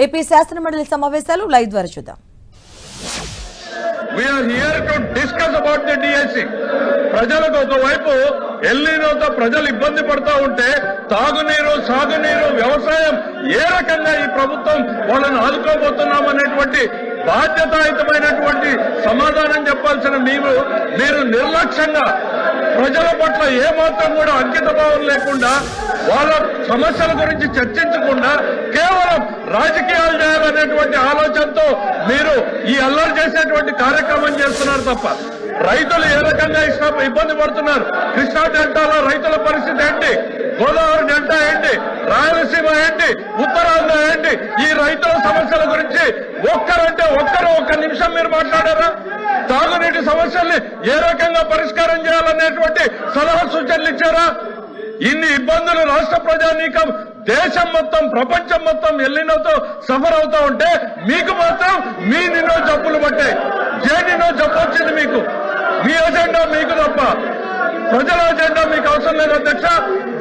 AP శాసనమండలి సమావేశాలు live ద్వారా చూద్దాం. We are here to discuss about the DSC. ప్రజలకు ఒకవైపు ఎల్నినోతో ప్రజలు ఇబ్బంది పడుతూ ఉంటే తాగునీరు, సాగునీరు, వ్యవసాయం ఏ రకంగా ఈ ప్రభుత్వం వాళ్ళని ఆదుకోబోతున్నాం అనేటువంటి బాధ్యతాయుతమైనటువంటి సమాధానం చెప్పాల్సిన మీరు నిర్లక్ష్యంగా ప్రజల పట్ల ఏమాత్రం కూడా అంకిత భావం లేకుండా వాళ్ళ సమస్యల గురించి చర్చించకుండా కేవలం రాజకీయాలు చేయాలనేటువంటి ఆలోచనతో మీరు ఈ అల్లరి చేసేటువంటి కార్యక్రమం చేస్తున్నారు తప్ప రైతులు ఏ రకంగా ఇబ్బంది పడుతున్నారు, కృష్ణా డెల్టాలో రైతుల పరిస్థితి ఏంటి, గోదావరి డెల్టా ఏంటి, రాయలసీమ ఏంటి, ఉత్తరాంధ్ర ఏంటి, ఈ రైతుల సమస్యల గురించి ఒక్క నిమిషం మీరు మాట్లాడారా? తాగునీటి సమస్యల్ని ఏ రకంగా పరిష్కారం చేయాలనేటువంటి సలహా సూచనలు ఇచ్చారా? ఇన్ని ఇబ్బందులు రాష్ట్ర ప్రజానీకం దేశం మొత్తం ప్రపంచం మొత్తం ఎల్లినోతో సఫర్ అవుతా ఉంటే మీకు మాత్రం మీ నిన్నో జబ్బులు పట్టాయి. నిన్నో జబ్బు వచ్చింది మీకు. మీ అజెండా మీకు తప్ప ప్రజల అజెండా మీకు అవసరం లేదు అధ్యక్ష.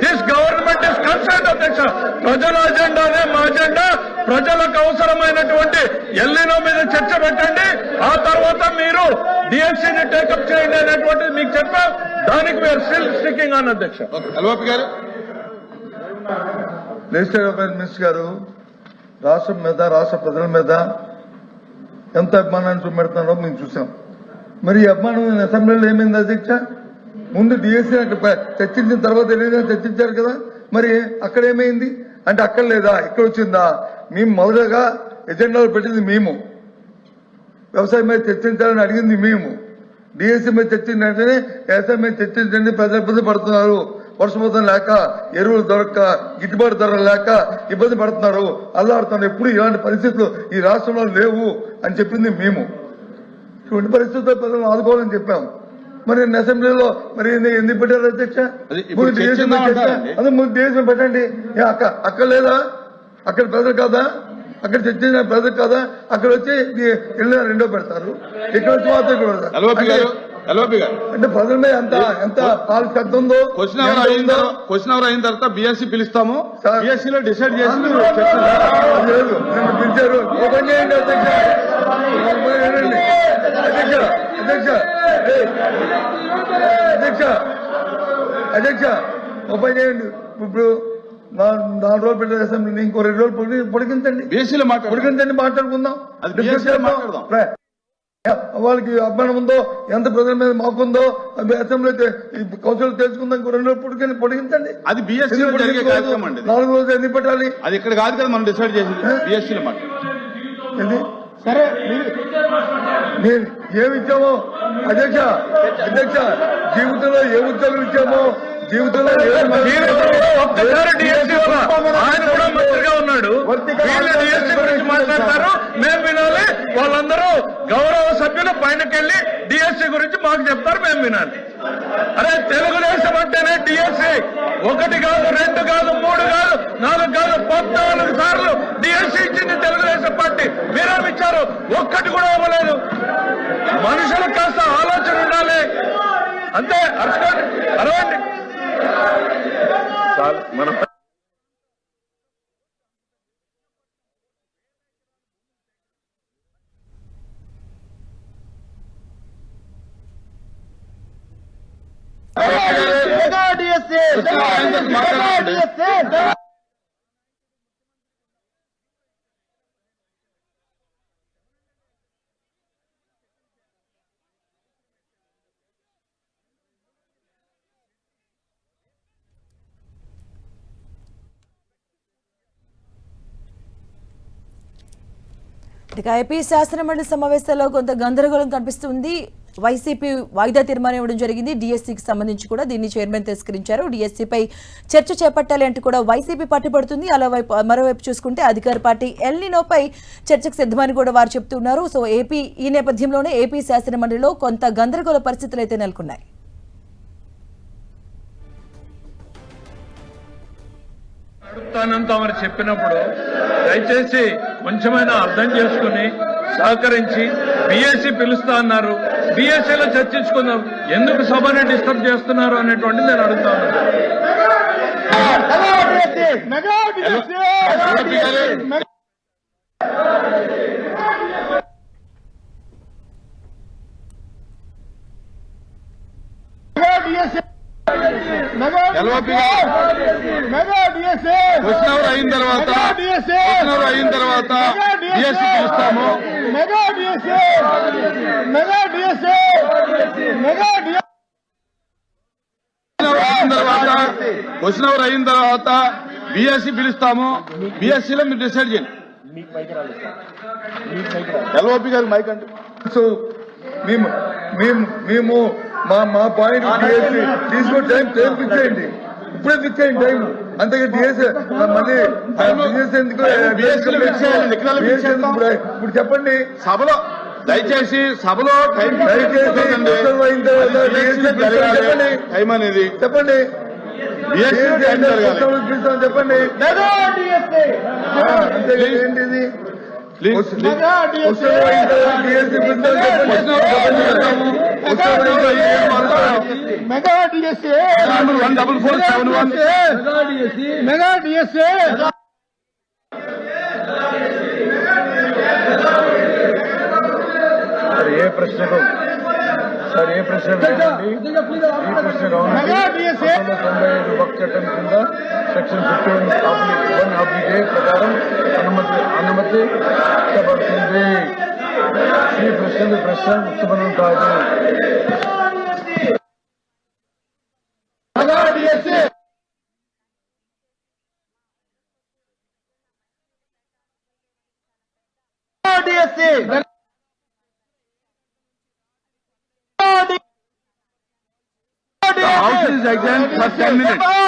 దిస్ గవర్నమెంట్ ఇస్ కన్సర్న్ అధ్యక్ష. ప్రజల అజెండానే మా అజెండా. ప్రజలకు అవసరమైనటువంటి ఎల్లినో మీద చర్చ పెట్టండి, ఆ తర్వాత మీరు డిఎస్సీని టేకప్ చేయండి అనేటువంటిది మీకు చెప్పాం. దానికి మీరు స్టిల్ స్టికింగ్ ఆన్ అధ్యక్ష. లెజిస్లేటివ్ అఫైర్స్ మినిస్టర్ గారు రాష్ట్రం మీద, రాష్ట్ర ప్రజల మీద ఎంత అభిమానాన్ని చూపెడుతున్నారో మేము చూసాం. మరి ఈ అభిమానం అసెంబ్లీలో ఏమైంది అధ్యక్ష? ముందు డిఎస్సీ చర్చించిన తర్వాత ఏదైనా చర్చించారు కదా, మరి అక్కడ ఏమైంది అంటే అక్కడ లేదా ఇక్కడ వచ్చిందా? మేము మొదటగా ఎజెండాలో పెట్టింది మేము, వ్యవసాయం మీద చర్చించాలని అడిగింది మేము. డిఎస్సీ మీద చర్చించిన వెంటనే వ్యవసాయం మీద చర్చించండి, ప్రజలు ఇబ్బంది పడుతున్నారు, వర్షపాతం లేక, ఎరువులు దొరక్క, గిట్టుబాటు ధరలు లేక ఇబ్బంది పడుతున్నారు, అల్లాడుతున్నారు. ఎప్పుడు ఇలాంటి పరిస్థితులు ఈ రాష్ట్రంలో లేవు అని చెప్పింది మేము. ఇటువంటి పరిస్థితుల్లో ప్రజలను ఆదుకోవాలని చెప్పాం. మరి అసెంబ్లీలో మరి ఎందుకు పెట్టారు అధ్యక్ష? ముందు డిఎస్సీ పెట్టండి. అక్కడ లేదా? అక్కడ ప్రజలు కాదా? అక్కడ చర్చించిన ప్రజలు కాదా? అక్కడ వచ్చి రెండో పెడతారు, ఇక్కడ వచ్చి మాత్రం ఇక్కడ పెడతారు. అంటే ప్రజల మీద ఎంత శ్రద్ధ ఉందో. క్వశ్చన్ అవర్ అయిన తర్వాత బిఎస్సీ పిలుస్తాము, బిఎస్సీలో డిసైడ్ చేసి లేదు నన్ను పిలిచారు. ఓపెన్ చేయండి అధ్యక్ష. అధ్యక్ష ఓపెన్ చేయండి. ఇప్పుడు 4 రోజులు పెట్టే అసెంబ్లీని ఇంకో 2 రోజులు పొడిగించండి, బిఎస్సీలో పొడిగించండి, మాట్లాడుకుందాం. వాళ్ళకి అభిమానం ఉందో, ఎంత ప్రజల మీద మాకుందో అసెంబ్లీ కౌన్సిల్ తెలుసుకుందాం. ఇంకో 2 రోజులు పొడిగించండి. అది బిఎస్సీ 4 రోజులు ఎందుకు పెట్టాలి? అది ఇక్కడ కాదు కదా మనం డిసైడ్ చేసింది, బిఎస్సీలో మాట్లాడు. సరే నేను ఏమి ఇచ్చామో అధ్యక్ష, జీవితంలో ఏ ఉద్యోగం ఇచ్చామో, జీవితంలో ఒక్కసారి డిఎస్సీ ఆయన కూడా మంత్రిగా ఉన్నాడు, డిఎస్సీ గురించి మాట్లాడతారు, మేము వినాలి. వాళ్ళందరూ గౌరవ సభ్యులు పైనకెళ్లి డిఎస్సీ గురించి మాకు చెప్తారు, మేము వినాలి. అరే తెలుగుదేశం అంటేనే డిఎస్సీ 1 కాదు, 2 కాదు, 3 కాదు, 4 కాదు, 14 సార్లు డిఎస్సీ ఇచ్చింది తెలుగుదేశం పార్టీ. మీరేమిచ్చారు? ఒక్కటి కూడా ఇవ్వలేదు. మనుషులకు కాస్త ఆలోచన ఉండాలి అంతే. అరవండి మనం ఇక ఏపీ శాసనమండలి సమావేశాల్లో కొంత గందరగోళం కనిపిస్తుంది. వైసీపీ వాయిదా తీర్మానం ఇవ్వడం జరిగింది. డిఎస్సీకి సంబంధించి కూడా దీన్ని చైర్మన్ తిరస్కరించారు. డిఎస్సీపై చర్చ చేపట్టాలి అంటూ కూడా వైసీపీ పట్టుబడుతుంది. మరోవైపు చూసుకుంటే అధికార పార్టీ ఎల్నినోపై చర్చకు సిద్ధమని కూడా వారు చెప్తున్నారు. సో ఈ నేపథ్యంలోనే ఏపీ శాసనమండలిలో కొంత గందరగోళ పరిస్థితులు అయితే నెలకొన్నాయి. అడుగుతానంతామని చెప్పినప్పుడు దయచేసి కొంచెమైనా అర్థం చేసుకుని సహకరించి బీఎస్సీ పిలుస్తా అన్నారు, బీఎస్సీలో చర్చించుకుందాం. ఎందుకు సభని డిస్టర్బ్ చేస్తున్నారు అనేటువంటి నేను అడుగుతా ఉన్నాను. ఎల్ఓపి క్వశ్చన్ అవర్ అయిన తర్వాత డిఎస్సి పిలుస్తాము. క్వశ్చన్ అవర్ అయిన తర్వాత బిఎస్సి పిలుస్తాము. బిఎస్సిలో మీరు డిసైడ్ చేయండి. ఎల్ఓపి గారు మైక్ అంటే సో మేము మా పాయింట్ తీసుకో టైం ఫిక్స్ చేయండి, ఇప్పుడే ఫిక్స్ చేయండి టైం. అంతగా డిఎస్ మళ్ళీ బిజినెస్ ఎందుకు ఇప్పుడు చెప్పండి సభలో దయచేసి సభలో టైం టైం అనేది చెప్పండి చెప్పండి అంతే ఏంటిది మెగా డిఎస్ఏ 14471 మెగా డిఎస్ఏ ఏ ప్రశ్నకు సార్ ఏ ప్రశ్న లేదండి. ఈ ప్రశ్న గవర్నమెంట్ 95 బక్ చట్టం కింద సెక్షన్ 51(1)(a) ప్రకారం అనుమతి ఇవ్వబడుతుంది. ఈ ప్రశ్న ఉత్తమనం కాదు. The house is adjourned for 10 minutes.